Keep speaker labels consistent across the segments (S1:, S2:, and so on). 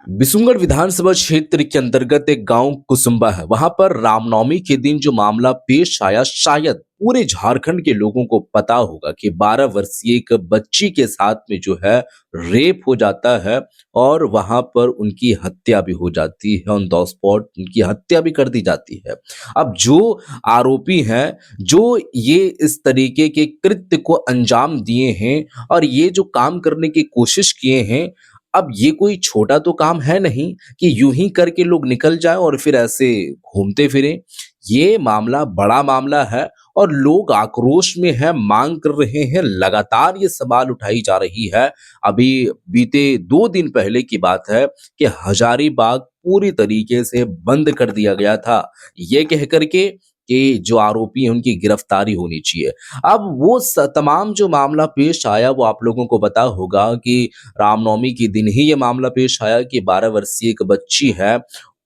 S1: बिशुनगढ़ विधानसभा क्षेत्र के अंतर्गत एक गांव कुसुम्बा है। वहां पर रामनवमी के दिन जो मामला पेश आया, शायद पूरे झारखंड के लोगों को पता होगा कि 12 वर्षीय एक बच्ची के साथ में जो है रेप हो जाता है और वहां पर उनकी हत्या भी हो जाती है। ऑन द स्पॉट उनकी हत्या भी कर दी जाती है। अब जो आरोपी हैं, जो ये इस तरीके के कृत्य को अंजाम दिए हैं और ये जो काम करने की कोशिश किए हैं, अब ये कोई छोटा तो काम है नहीं कि यूं ही करके लोग निकल जाएं और फिर ऐसे घूमते फिरें। ये मामला बड़ा मामला है और लोग आक्रोश में हैं, मांग कर रहे हैं। लगातार ये सवाल उठाई जा रही है। अभी बीते 2 दिन पहले की बात है कि हजारीबाग पूरी तरीके से बंद कर दिया गया था, ये कह करके कि जो आरोपी हैं उनकी गिरफ्तारी होनी चाहिए। अब वो तमाम जो मामला पेश आया वो आप लोगों को पता होगा कि रामनवमी के दिन ही ये मामला पेश आया कि 12 वर्षीय एक बच्ची है,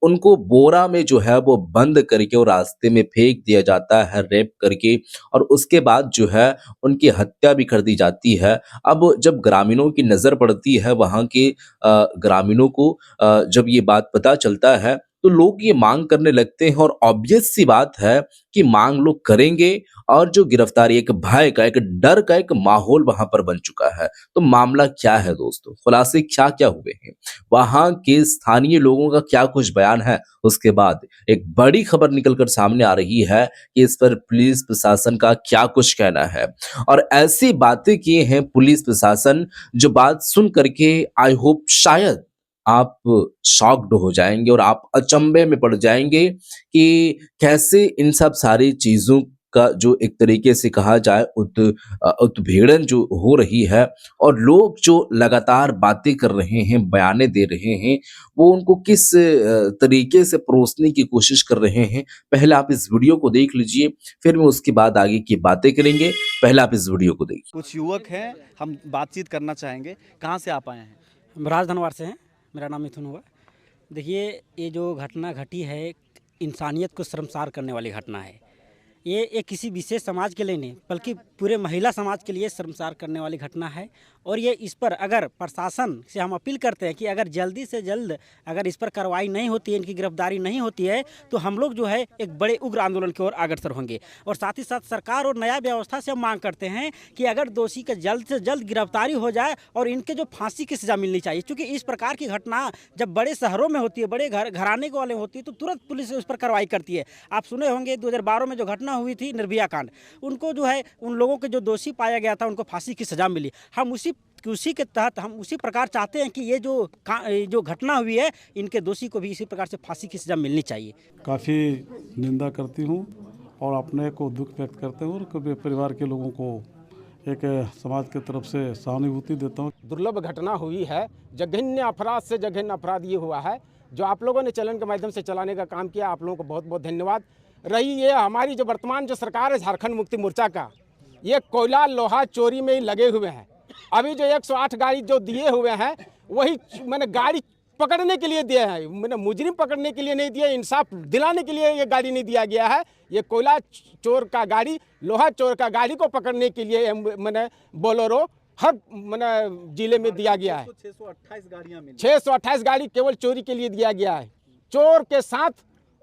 S1: उनको बोरा में जो है वो बंद करके और रास्ते में फेंक दिया जाता है रेप करके और उसके बाद जो है उनकी हत्या भी कर दी जाती है। अब जब ग्रामीणों की नज़र पड़ती है वहाँ के ग्रामीणों को, जब ये बात पता चलता है तो लोग ये मांग करने लगते हैं और ऑब्वियस सी बात है कि मांग लोग करेंगे और जो गिरफ्तारी, एक भय का, एक डर का एक माहौल वहां पर बन चुका है। तो मामला क्या है दोस्तों, खुलासे क्या क्या हुए हैं, वहां के स्थानीय लोगों का क्या कुछ बयान है, उसके बाद एक बड़ी खबर निकलकर सामने आ रही है कि इस पर पुलिस प्रशासन का क्या कुछ कहना है। और ऐसी बातें किए हैं पुलिस प्रशासन, जो बात सुन करके आई होप शायद आप शॉक्ड हो जाएंगे और आप अचंभे में पड़ जाएंगे कि कैसे इन सब सारी चीजों का जो एक तरीके से कहा जाए उत्पीड़न जो हो रही है और लोग जो लगातार बातें कर रहे हैं, बयाने दे रहे हैं, वो उनको किस तरीके से परोसने की कोशिश कर रहे हैं। पहले आप इस वीडियो को देख लीजिए, फिर मैं उसके बाद आगे की बातें करेंगे। पहले आप इस वीडियो को देखिए।
S2: कुछ युवक हैं, हम बातचीत करना चाहेंगे। कहाँ से आप आए हैं?
S3: हम राजधनवार से हैं। मेरा नाम मिथुन हुआ। देखिए, ये जो घटना घटी है, इंसानियत को शर्मसार करने वाली घटना है। ये किसी विशेष समाज के लिए नहीं, बल्कि पूरे महिला समाज के लिए शर्मसार करने वाली घटना है। और ये इस पर अगर प्रशासन से हम अपील करते हैं कि अगर जल्दी से जल्द अगर इस पर कार्रवाई नहीं होती है, इनकी गिरफ्तारी नहीं होती है, तो हम लोग जो है एक बड़े उग्र आंदोलन की ओर अग्रसर होंगे। और साथ ही साथ सरकार और न्याय व्यवस्था से हम मांग करते हैं कि अगर दोषी का जल्द से जल्द गिरफ्तारी हो जाए और इनके जो फांसी की सज़ा मिलनी चाहिए। क्योंकि इस प्रकार की घटना जब बड़े शहरों में होती है, बड़े घराने के वाले होती है, तो तुरंत पुलिस उस पर कार्रवाई करती है। आप सुने होंगे 2012 में जो घटना हुई थी निर्भया कांड, उनको जो है उन लोगों के जो दोषी पाया गया था उनको फांसी की सज़ा मिली। हम उसी के तहत हम उसी प्रकार चाहते हैं कि ये जो घटना हुई है, इनके दोषी को भी इसी प्रकार से फांसी की सज़ा मिलनी चाहिए।
S4: काफ़ी निंदा करती हूँ और अपने को दुख व्यक्त करते हूँ और कभी परिवार के लोगों को एक समाज की तरफ से सहानुभूति देता हूँ।
S5: दुर्लभ घटना हुई है, जघन्य अपराध से जघन्य अपराध ये हुआ है, जो आप लोगों ने चलन के माध्यम से चलाने का काम किया। आप लोगों को बहुत बहुत धन्यवाद। रही ये हमारी जो वर्तमान जो सरकार है झारखंड मुक्ति मोर्चा का, ये कोयला लोहा चोरी में ही लगे हुए हैं। अभी जो 108 गाड़ी जो दिए हुए हैं, वही मैंने गाड़ी पकड़ने के लिए दिए हैं, मैंने मुजरिम पकड़ने के लिए नहीं दिया, इंसाफ दिलाने के लिए ये गाड़ी नहीं दिया गया है। ये कोयला चोर का गाड़ी, लोहा चोर का गाड़ी को पकड़ने के लिए मैंने बोलेरो हर मैंने जिले में दिया गया है। 628 गाड़ी केवल चोरी के लिए दिया गया है। चोर के साथ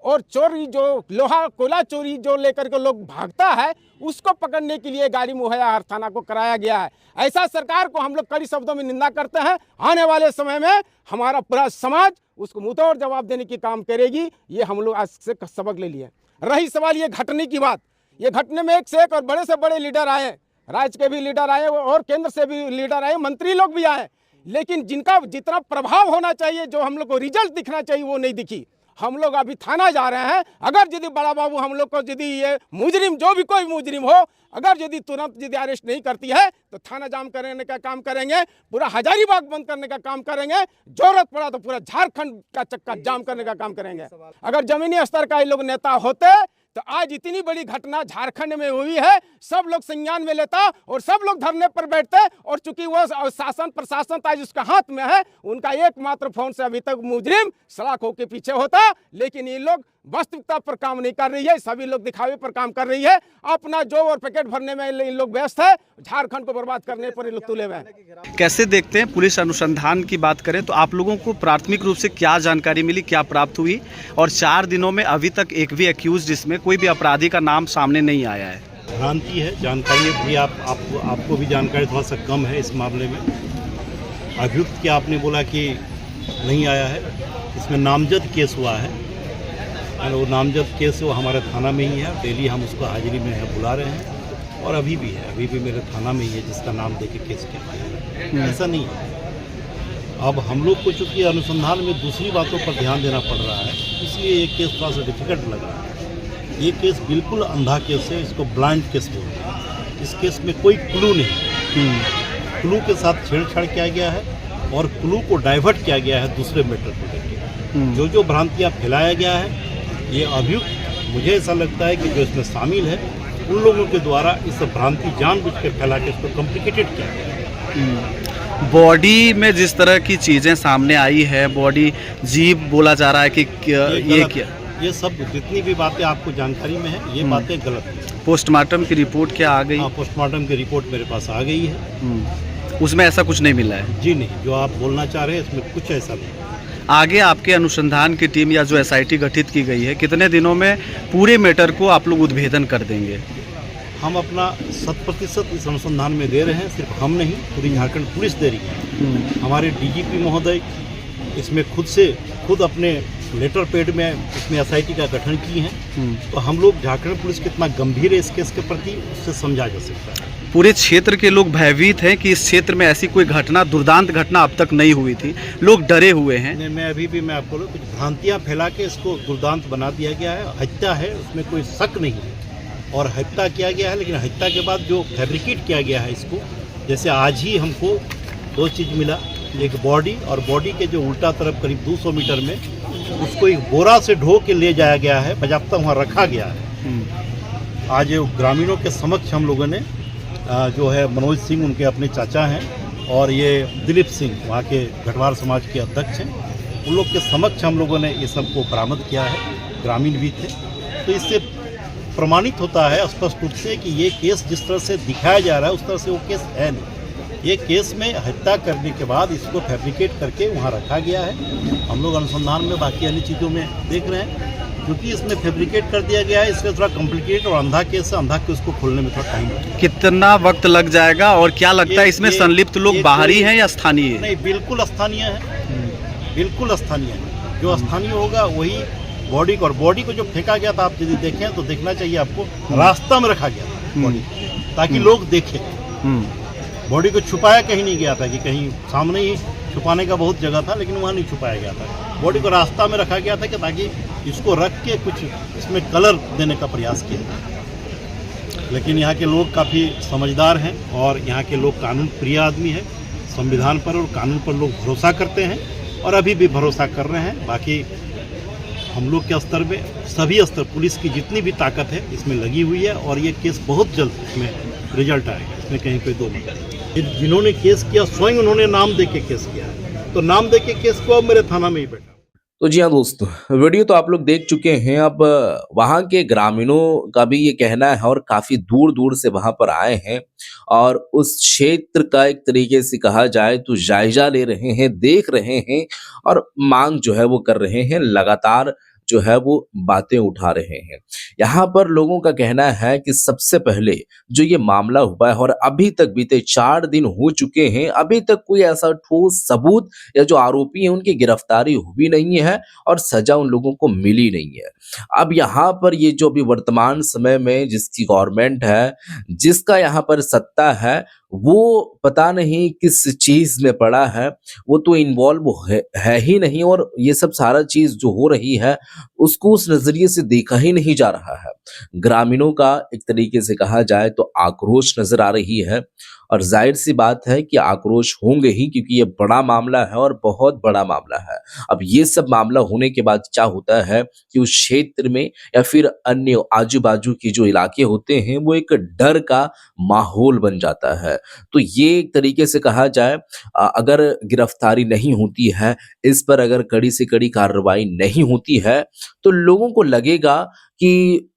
S5: और चोरी जो लोहा कोयला चोरी जो लेकर के लोग भागता है, उसको पकड़ने के लिए गाड़ी मुहैया हर थाना को कराया गया है। ऐसा सरकार को हम लोग कड़ी शब्दों में निंदा करते हैं। आने वाले समय में हमारा पूरा समाज उसको मुंहतोड़ जवाब देने की काम करेगी। ये हम लोग आज से सबक ले लिए। रही सवाल ये घटने की बात, ये घटने में एक से एक और बड़े से बड़े लीडर आए, राज्य के भी लीडर आए और केंद्र से भी लीडर आए, मंत्री लोग भी आए, लेकिन जिनका जितना प्रभाव होना चाहिए, जो हम लोग को रिजल्ट दिखना चाहिए, वो नहीं दिखी। हम लोग अभी थाना जा रहे हैं। अगर यदि बड़ा बाबू हम लोग को यदि ये मुजरिम, जो भी कोई मुजरिम हो, अगर यदि तुरंत यदि अरेस्ट नहीं करती है तो थाना जाम करने का काम करेंगे, पूरा हजारीबाग बंद करने का काम करेंगे, जरूरत पड़ा तो पूरा झारखंड का चक्का जाम करने का काम करेंगे। अगर जमीनी स्तर का ये लोग नेता होते तो आज इतनी बड़ी घटना झारखंड में हुई है, सब लोग संज्ञान में लेता और सब लोग धरने पर बैठते। और चूंकि वो शासन प्रशासन आज उसका हाथ में है, उनका एकमात्र फोन से अभी तक मुजरिम सलाखों के पीछे होता, लेकिन ये लोग वास्तविकता पर काम नहीं कर रही है, सभी लोग दिखावे पर काम कर रही है। अपना जो और पैकेट भरने में इन लोग व्यस्त है, झारखंड को बर्बाद करने पर ये लोग तुले हुए हैं।
S2: कैसे देखते हैं पुलिस अनुसंधान की बात करें तो आप लोगों को प्राथमिक रूप से क्या जानकारी मिली, क्या प्राप्त हुई, और 4 दिनों में अभी तक एक भी एक्यूज इसमें कोई भी अपराधी का नाम सामने नहीं आया है?
S6: भ्रांति है, जानकारी भी आपको भी जानकारी थोड़ा सा कम है इस मामले में। अभियुक्त क्या आपने बोला कि नहीं आया है, इसमें नामजद केस हुआ है और वो नामजद केस वो हमारे थाना में ही है। डेली हम उसको हाजिरी में बुला रहे हैं और अभी भी है, अभी भी मेरे थाना में ही है जिसका नाम देके केस किया गया है। ऐसा नहीं है। अब हम लोग को चूँकि अनुसंधान में दूसरी बातों पर ध्यान देना पड़ रहा है, इसलिए ये केस थोड़ा सा डिफिकल्ट लग रहा है। ये केस बिल्कुल अंधा केस है, इसको ब्लाइंड केस बोलते हैं। इस केस में कोई क्लू नहीं, क्लू के साथ छेड़छाड़ किया गया है और क्लू को डाइवर्ट किया गया है दूसरे मैटर को लेकर। जो भ्रांतियाँ फैलाया गया है, ये अभियुक्त मुझे ऐसा लगता है कि जो इसमें शामिल है उन लोगों के द्वारा इस भ्रांति जानबूझ के फैला के इसको कॉम्प्लिकेटेड किया गया।
S2: बॉडी में जिस तरह की चीज़ें सामने आई है, बॉडी जीभ बोला जा रहा है कि ये क्या,
S6: ये सब जितनी भी बातें आपको जानकारी में है, ये बातें गलत हैं।
S2: पोस्टमार्टम की रिपोर्ट क्या आ गई?
S6: हाँ, पोस्टमार्टम की रिपोर्ट मेरे पास आ गई है।
S2: उसमें ऐसा कुछ नहीं मिला है?
S6: जी नहीं, जो आप बोलना चाह रहे हैं इसमें कुछ ऐसा नहीं।
S2: आगे आपके अनुसंधान की टीम या जो एसआईटी गठित की गई है, कितने दिनों में पूरे मैटर को आप लोग उद्भेदन कर देंगे?
S6: हम अपना 100% इस अनुसंधान में दे रहे हैं। सिर्फ हम नहीं, पूरी झारखंड पुलिस दे रही है। हमारे डीजीपी महोदय इसमें खुद अपने लेटर पैड में इसमें एसआईटी का गठन की है। तो हम लोग झारखंड पुलिस कितना गंभीर है इस केस के प्रति, उससे समझा जा सकता है।
S2: पूरे क्षेत्र के लोग भयभीत हैं कि इस क्षेत्र में ऐसी कोई घटना, दुर्दांत घटना अब तक नहीं हुई थी, लोग डरे हुए हैं।
S6: मैं आपको कुछ भ्रांतियाँ फैला के इसको दुर्दांत बना दिया गया है। हत्या है, उसमें कोई शक नहीं है और हत्या किया गया है, लेकिन हत्या के बाद जो फैब्रिकेट किया गया है इसको, जैसे आज ही हमको 2 चीज़ मिला, एक बॉडी, और बॉडी के जो उल्टा तरफ करीब 200 मीटर में उसको एक बोरा से ढो के ले जाया गया है, बाज़ाब्ता वहाँ रखा गया है। आज ग्रामीणों के समक्ष हम लोगों ने जो है मनोज सिंह उनके अपने चाचा हैं और ये दिलीप सिंह वहाँ के घटवार समाज के अध्यक्ष हैं, उन लोग के समक्ष हम लोगों ने ये सबको बरामद किया है। ग्रामीण भी थे, तो इससे प्रमाणित होता है स्पष्ट रूप से कि ये केस जिस तरह से दिखाया जा रहा है उस तरह से वो केस है नहीं। ये केस में हत्या करने के बाद इसको फैब्रिकेट करके वहाँ रखा गया है। हम लोग अनुसंधान में बाकी अन्य चीज़ों में देख रहे हैं, क्योंकि इसमें फैब्रिकेट कर दिया गया है, इसलिए थोड़ा कॉम्प्लिकेट और अंधा केस है। अंधा केस को खोलने में थोड़ा टाइम लगेगा।
S2: कितना वक्त लग जाएगा और क्या लगता है इसमें संलिप्त लोग बाहरी हैं या स्थानीय हैं?
S6: नहीं, बिल्कुल स्थानीय है, बिल्कुल स्थानीय है। जो स्थानीय होगा वही बॉडी को, और बॉडी को जो फेंका गया था, आप यदि देखें तो देखना चाहिए आपको, रास्ता में रखा गया था बॉडी, ताकि लोग देखें। बॉडी को छुपाया कहीं नहीं गया था कि कहीं सामने ही छुपाने का बहुत जगह था, लेकिन वहाँ नहीं छुपाया गया था। बॉडी को रास्ता में रखा गया था कि ताकि इसको रख के कुछ इसमें कलर देने का प्रयास किया। लेकिन यहाँ के लोग काफ़ी समझदार हैं और यहाँ के लोग कानून प्रिय आदमी हैं। संविधान पर और कानून पर लोग भरोसा करते हैं और अभी भी भरोसा कर रहे हैं। बाकी हम लोग के स्तर में, सभी स्तर, पुलिस की जितनी भी ताकत है इसमें लगी हुई है और ये केस बहुत जल्द इसमें रिजल्ट आएगा, इसमें कहीं कोई दो मत। जिन्होंने केस किया स्वयं उन्होंने नाम दे के केस किया, तो नाम दे के केस को अब मेरे थाना में ही बैठा।
S1: तो जी हाँ दोस्तों, वीडियो तो आप लोग देख चुके हैं। अब वहाँ के ग्रामीणों का भी ये कहना है और काफी दूर दूर से वहाँ पर आए हैं और उस क्षेत्र का एक तरीके से कहा जाए तो जायजा ले रहे हैं, देख रहे हैं और मांग जो है वो कर रहे हैं, लगातार जो है वो बातें उठा रहे हैं। यहाँ पर लोगों का कहना है कि सबसे पहले जो ये मामला हुआ है और अभी तक बीते 4 दिन हो चुके हैं, अभी तक कोई ऐसा ठोस सबूत या जो आरोपी हैं उनकी गिरफ्तारी हुई नहीं है और सजा उन लोगों को मिली नहीं है। अब यहाँ पर ये जो अभी वर्तमान समय में जिसकी गवर्नमेंट है, जिसका यहाँ पर सत्ता है, वो पता नहीं किस चीज में पड़ा है, वो तो इन्वॉल्व है ही नहीं और ये सब सारा चीज जो हो रही है उसको उस नजरिए से देखा ही नहीं जा रहा है। ग्रामीणों का एक तरीके से कहा जाए तो आक्रोश नजर आ रही है और जाहिर सी बात है कि आक्रोश होंगे ही, क्योंकि ये बड़ा मामला है और बहुत बड़ा मामला है। अब ये सब मामला होने के बाद क्या होता है कि उस क्षेत्र में या फिर अन्य आजू बाजू के जो इलाके होते हैं वो एक डर का माहौल बन जाता है। तो ये एक तरीके से कहा जाए अगर गिरफ्तारी नहीं होती है, इस पर अगर कड़ी से कड़ी कार्रवाई नहीं होती है, तो लोगों को लगेगा कि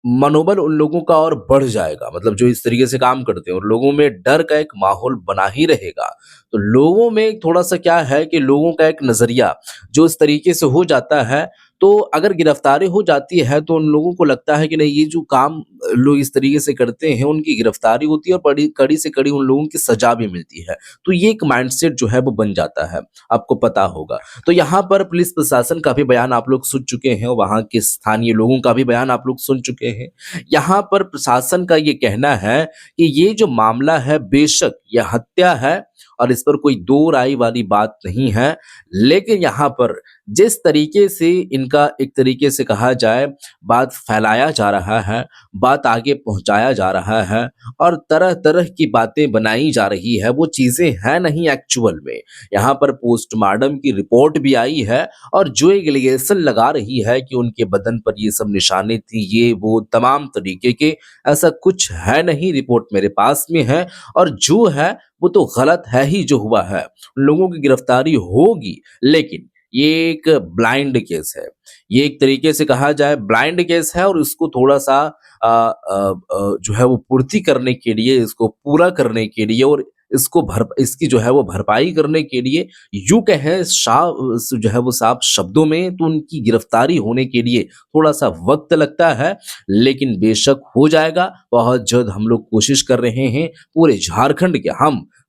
S1: मनोबल उन लोगों का और बढ़ जाएगा, मतलब जो इस तरीके से काम करते हैं, और लोगों में डर का एक माहौल बना ही रहेगा। तो लोगों में थोड़ा सा क्या है कि लोगों का एक नजरिया जो इस तरीके से हो जाता है, तो अगर गिरफ्तारी हो जाती है तो उन लोगों को लगता है कि नहीं, ये जो काम लोग इस तरीके से करते हैं उनकी गिरफ्तारी होती है और बड़ी कड़ी से कड़ी उन लोगों की सजा भी मिलती है। तो ये एक माइंडसेट जो है वो बन जाता है, आपको पता होगा। तो यहाँ पर पुलिस प्रशासन का भी बयान आप लोग सुन चुके हैं, वहाँ के स्थानीय लोगों का भी बयान आप लोग सुन चुके हैं। यहाँ पर प्रशासन का ये कहना है कि ये जो मामला है बेशक यह हत्या है और इस पर कोई दो राय वाली बात नहीं है, लेकिन यहाँ पर जिस तरीके से इनका एक तरीके से कहा जाए बात फैलाया जा रहा है, बात आगे पहुंचाया जा रहा है और तरह तरह की बातें बनाई जा रही है, वो चीजें हैं नहीं एक्चुअल में। यहाँ पर पोस्टमार्टम की रिपोर्ट भी आई है और जो एलिगेशन लगा रही है कि उनके बदन पर ये सब निशाने थी, ये वो तमाम तरीके के, ऐसा कुछ है नहीं। रिपोर्ट मेरे पास में है और जो है वो तो गलत है ही जो हुआ है। उन लोगों की गिरफ्तारी होगी, लेकिन ये एक ब्लाइंड केस है, ये एक तरीके से कहा जाए ब्लाइंड केस है और इसको थोड़ा सा जो है वो पूर्ति करने के लिए, इसको पूरा करने के लिए और इसकी जो है वो भरपाई करने के लिए, यूं कहें जो है वो साफ शब्दों में, तो उनकी गिरफ्तारी होने के लिए थोड़ा सा वक्त लगता है, लेकिन बेशक हो जाएगा। बहुत जल्द हम लोग कोशिश कर रहे हैं, पूरे झारखंड के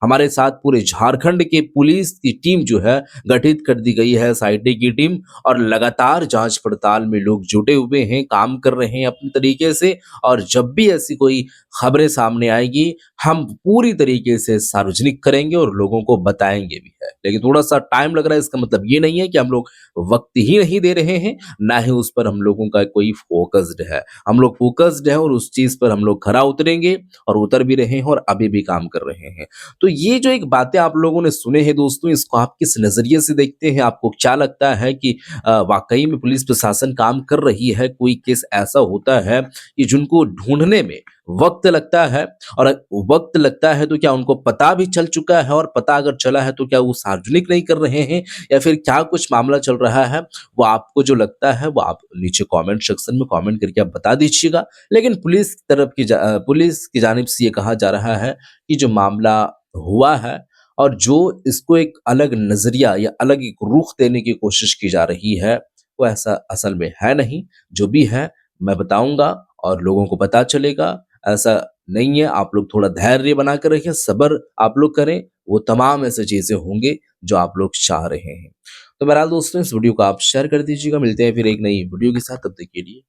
S1: हमारे साथ पूरे झारखंड के पुलिस की टीम जो है गठित कर दी गई है, एसआईटी की टीम, और लगातार जांच पड़ताल में लोग जुटे हुए हैं, काम कर रहे हैं अपने तरीके से। और जब भी ऐसी कोई खबरें सामने आएगी, हम पूरी तरीके से सार्वजनिक करेंगे और लोगों को बताएंगे भी है। लेकिन थोड़ा सा टाइम लग रहा है, इसका मतलब ये नहीं है कि हम लोग वक्त ही नहीं दे रहे हैं, ना ही उस पर हम लोगों का कोई फोकस्ड है। हम लोग फोकस्ड है और उस चीज पर हम लोग खरा उतरेंगे और उतर भी रहे हैं और अभी भी काम कर रहे हैं। तो ये जो एक बातें आप लोगों ने सुने हैं दोस्तों, इसको आप किस नजरिए से देखते हैं? आपको क्या लगता है कि वाकई में पुलिस प्रशासन काम कर रही है? कोई केस ऐसा होता है कि जिनको ढूंढने में वक्त लगता है, और वक्त लगता है तो क्या उनको पता भी चल चुका है, और पता अगर चला है तो क्या वो सार्वजनिक नहीं कर रहे हैं, या फिर क्या कुछ मामला चल रहा है? वो आपको जो लगता है वो आप नीचे कमेंट सेक्शन में कमेंट करके आप बता दीजिएगा। लेकिन पुलिस की जानिब से ये कहा जा रहा है कि जो मामला हुआ है और जो इसको एक अलग नजरिया या अलग एक रुख देने की कोशिश की जा रही है, वो ऐसा असल में है नहीं। जो भी है मैं बताऊंगा और लोगों को पता चलेगा। ऐसा नहीं है, आप लोग थोड़ा धैर्य बना कर रखिए, सब्र आप लोग करें, वो तमाम ऐसे चीजें होंगे जो आप लोग चाह रहे हैं। तो बहरहाल दोस्तों, इस वीडियो को आप शेयर कर दीजिएगा। मिलते हैं फिर एक नई वीडियो के साथ, तब तक के लिए